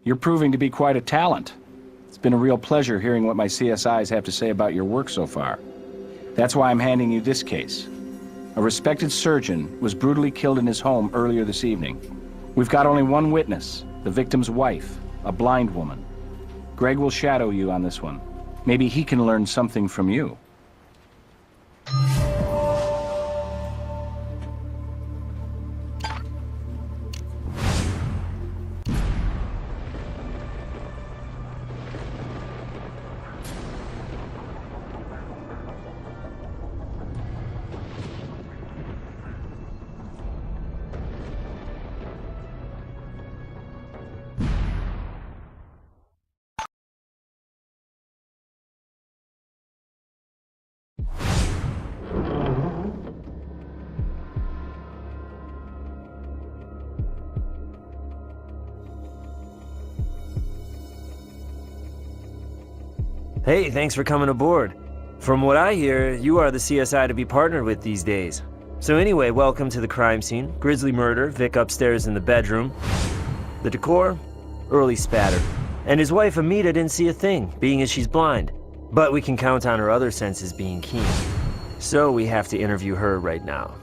You're proving to be quite a talent. It's been a real pleasure hearing what my CSIs have to say about your work so far. That's why I'm handing you this case. A respected surgeon was brutally killed in his home earlier this evening. We've got only one witness, the victim's wife, a blind woman. Greg will shadow you on this one. Maybe he can learn something from you. Hey, thanks for coming aboard. From what I hear, you are the CSI to be partnered with these days. So anyway, welcome to the crime scene. Grisly murder, Vic upstairs in the bedroom. The decor? Early spatter. And his wife Amita didn't see a thing, being as she's blind. But we can count on her other senses being keen. So we have to interview her right now,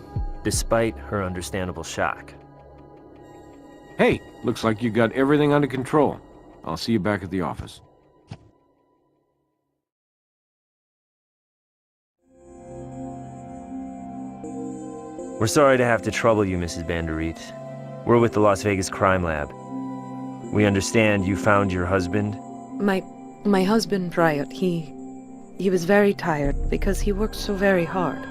despite her understandable shock. Hey, looks like you got everything under control. I'll see you back at the office. We're sorry to have to trouble you, Mrs. Banderit. We're with the Las Vegas Crime Lab. We understand you found your husband? My husband, Riot, he was very tired because he worked so very hard.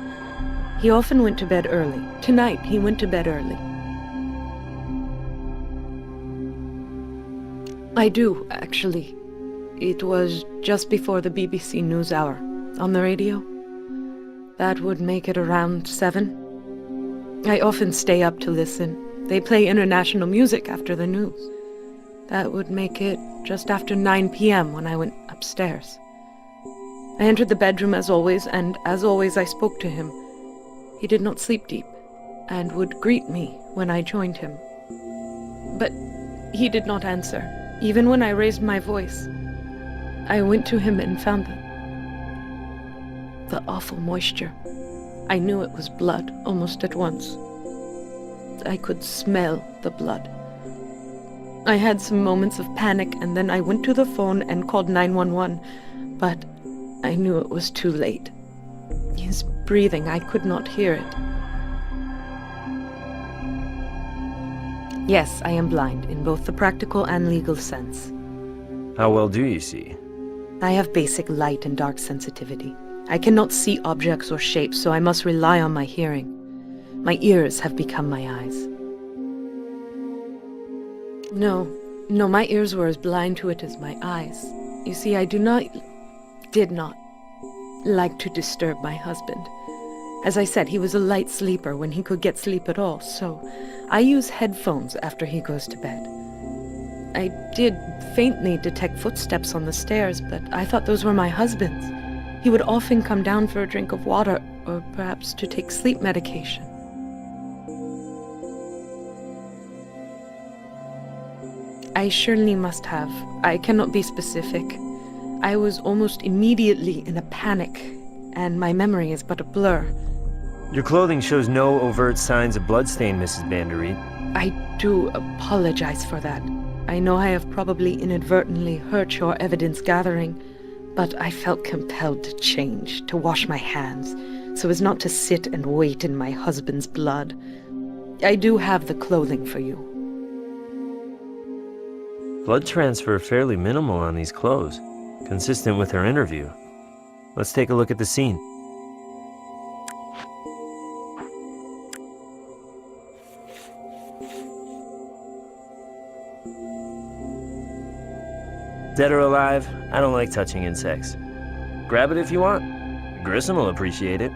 He often went to bed early. Tonight, he went to bed early. I do, actually. It was just before the BBC NewsHour on the radio. That would make it around 7. I often stay up to listen. They play international music after the news. That would make it just after 9 p.m. when I went upstairs. I entered the bedroom as always, and as always I spoke to him. He did not sleep deep, and would greet me when I joined him. But he did not answer, even when I raised my voice. I went to him and found the awful moisture. I knew it was blood almost at once. I could smell the blood. I had some moments of panic, and then I went to the phone and called 911, but I knew it was too late. His breathing, I could not hear it. Yes, I am blind in both the practical and legal sense. How well do you see? I have basic light and dark sensitivity. I cannot see objects or shapes, so I must rely on my hearing. My ears have become my eyes. No, my ears were as blind to it as my eyes. You see, I did not like to disturb my husband. As I said, he was a light sleeper when he could get sleep at all, so I use headphones after he goes to bed. I did faintly detect footsteps on the stairs, but I thought those were my husband's. He would often come down for a drink of water, or perhaps to take sleep medication. I surely must have. I cannot be specific. I was almost immediately in a panic, and my memory is but a blur. Your clothing shows no overt signs of bloodstain, Mrs. Banderit. I do apologize for that. I know I have probably inadvertently hurt your evidence gathering, but I felt compelled to change, to wash my hands, so as not to sit and wait in my husband's blood. I do have the clothing for you. Blood transfer fairly minimal on these clothes, consistent with her interview. Let's take a look at the scene. Dead or alive, I don't like touching insects. Grab it if you want. Grissom will appreciate it.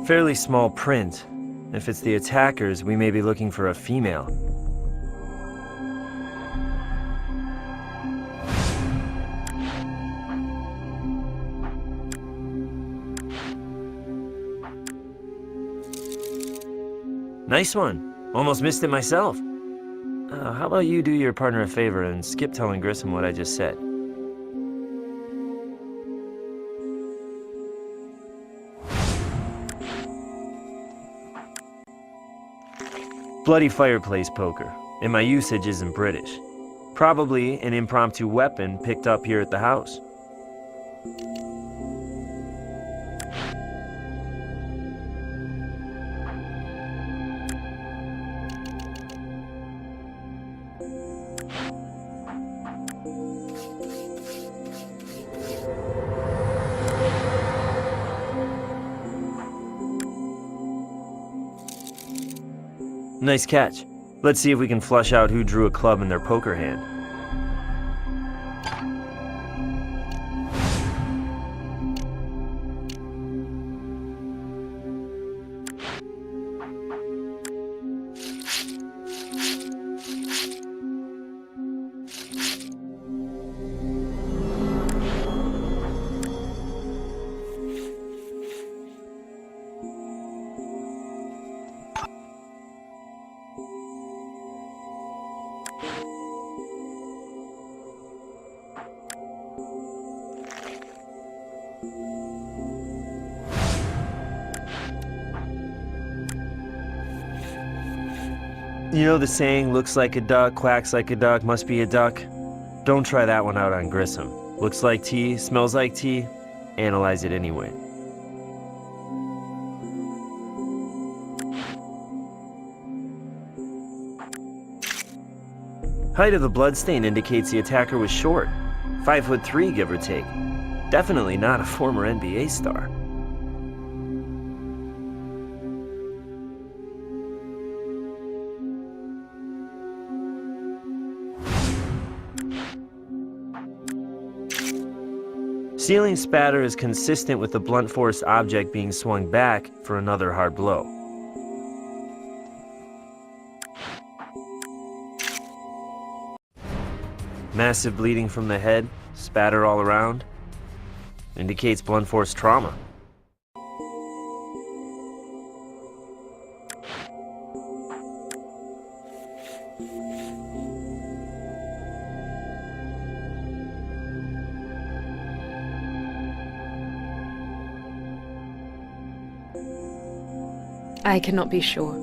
Fairly small print. If it's the attackers, we may be looking for a female. Nice one. Almost missed it myself. How about you do your partner a favor and skip telling Grissom what I just said? Bloody fireplace poker, and my usage isn't British. Probably an impromptu weapon picked up here at the house. Nice catch. Let's see if we can flush out who drew a club in their poker hand. You know the saying, looks like a duck, quacks like a duck, must be a duck? Don't try that one out on Grissom. Looks like tea, smells like tea, analyze it anyway. Height of the bloodstain indicates the attacker was short. 5'3", give or take. Definitely not a former NBA star. Ceiling spatter is consistent with the blunt force object being swung back for another hard blow. Massive bleeding from the head, spatter all around, indicates blunt force trauma. I cannot be sure.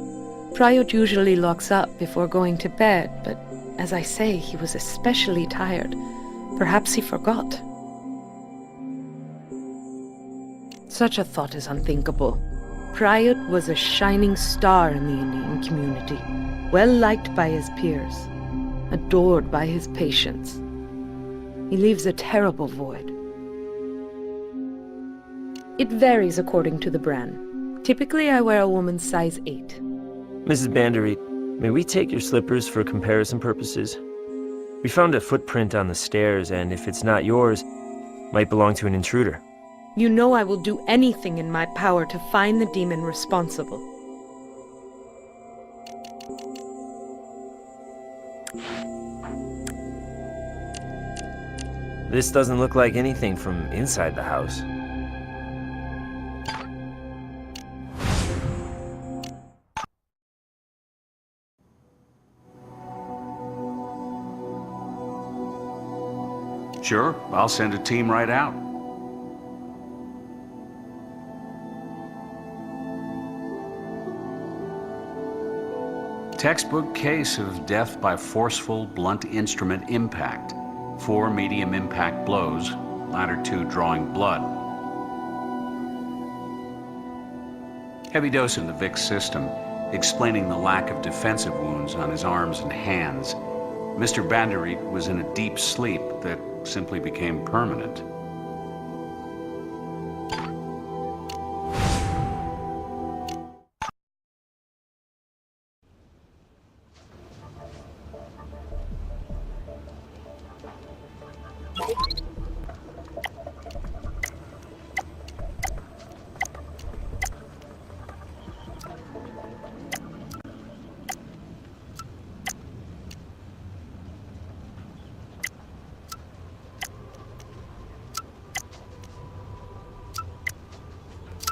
Pryor usually locks up before going to bed, but as I say, he was especially tired. Perhaps he forgot. Such a thought is unthinkable. Pryor was a shining star in the Indian community, well-liked by his peers, adored by his patients. He leaves a terrible void. It varies according to the brand. Typically, I wear a woman's size 8. Mrs. Bandery, may we take your slippers for comparison purposes? We found a footprint on the stairs, and if it's not yours, might belong to an intruder. You know I will do anything in my power to find the demon responsible. This doesn't look like anything from inside the house. Sure, I'll send a team right out. Textbook case of death by forceful, blunt instrument impact. 4 medium impact blows, latter 2 drawing blood. Heavy dose in the VIX system, explaining the lack of defensive wounds on his arms and hands. Mr. Bandery was in a deep sleep that simply became permanent.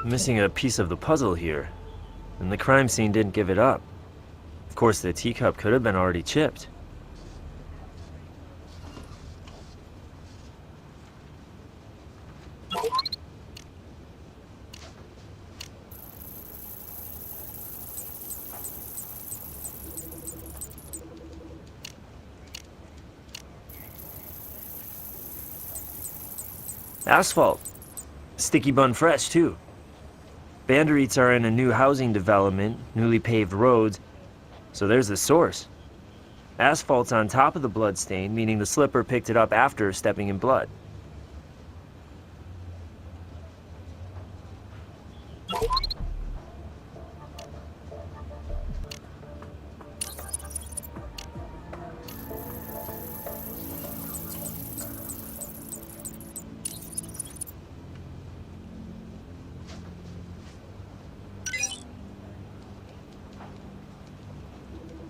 Missing a piece of the puzzle here. and the crime scene didn't give it up. Of course, the teacup could have been already chipped. Asphalt. Sticky bun fresh, too. Bandereets are in a new housing development, newly paved roads, so there's the source. Asphalt's on top of the blood stain, meaning the slipper picked it up after stepping in blood.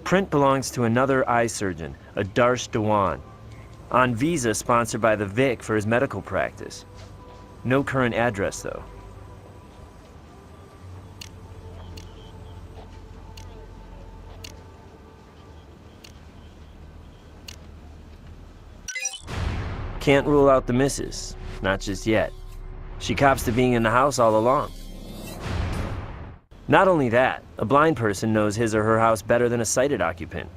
Print belongs to another eye surgeon, Adarsh Dewan. On visa sponsored by the Vic for his medical practice. No current address, though. Can't rule out the missus. Not just yet. She cops to being in the house all along. Not only that, a blind person knows his or her house better than a sighted occupant.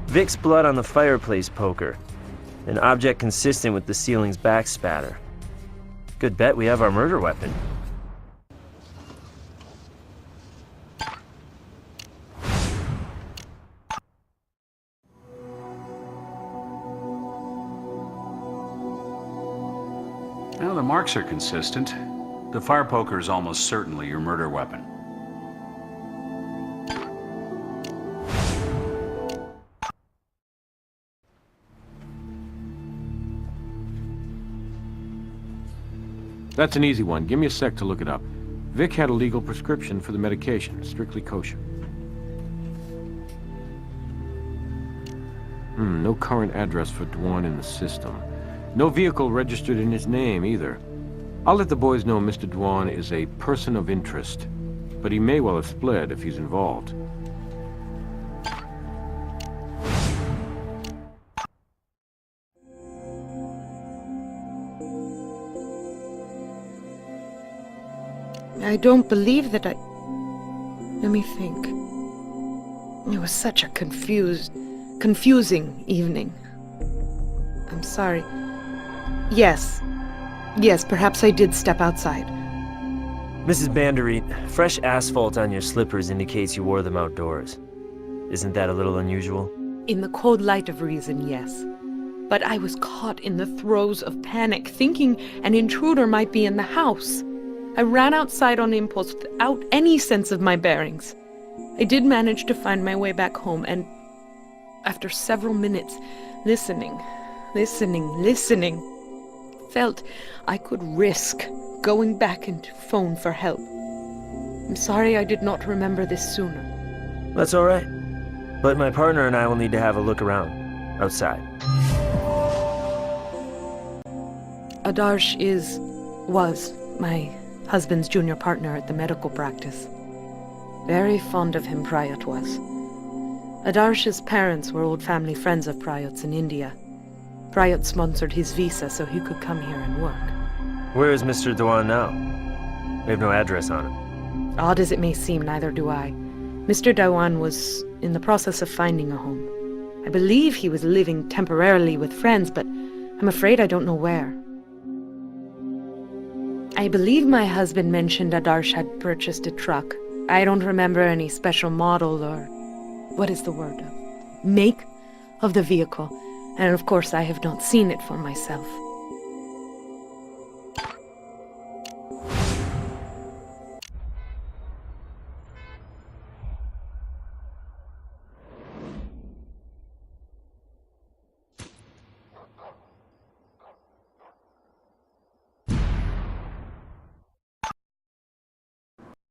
Vic's blood on the fireplace poker. An object consistent with the ceiling's backspatter. Good bet we have our murder weapon. Well, the marks are consistent. The fire poker is almost certainly your murder weapon. That's an easy one. Give me a sec to look it up. Vic had a legal prescription for the medication, strictly kosher. No current address for Dwan in the system. No vehicle registered in his name, either. I'll let the boys know Mr. Dwan is a person of interest, but he may well have split if he's involved. I don't believe that I... Let me think. It was such a confusing evening. I'm sorry. Yes, perhaps I did step outside. Mrs. Bandereet, fresh asphalt on your slippers indicates you wore them outdoors. Isn't that a little unusual? In the cold light of reason, yes. But I was caught in the throes of panic, thinking an intruder might be in the house. I ran outside on impulse without any sense of my bearings. I did manage to find my way back home, and after several minutes, listening, felt I could risk going back and phone for help. I'm sorry I did not remember this sooner. That's all right. But my partner and I will need to have a look around, outside. Adarsh was my husband's junior partner at the medical practice. Very fond of him, Prayat was. Adarsh's parents were old family friends of Prayat's in India. Prayat sponsored his visa so he could come here and work. Where is Mr. Dewan now? We have no address on him. Odd as it may seem, neither do I. Mr. Dewan was in the process of finding a home. I believe he was living temporarily with friends, but I'm afraid I don't know where. I believe my husband mentioned Adarsh had purchased a truck. I don't remember any special model or... what is the word? Make of the vehicle. And of course I have not seen it for myself.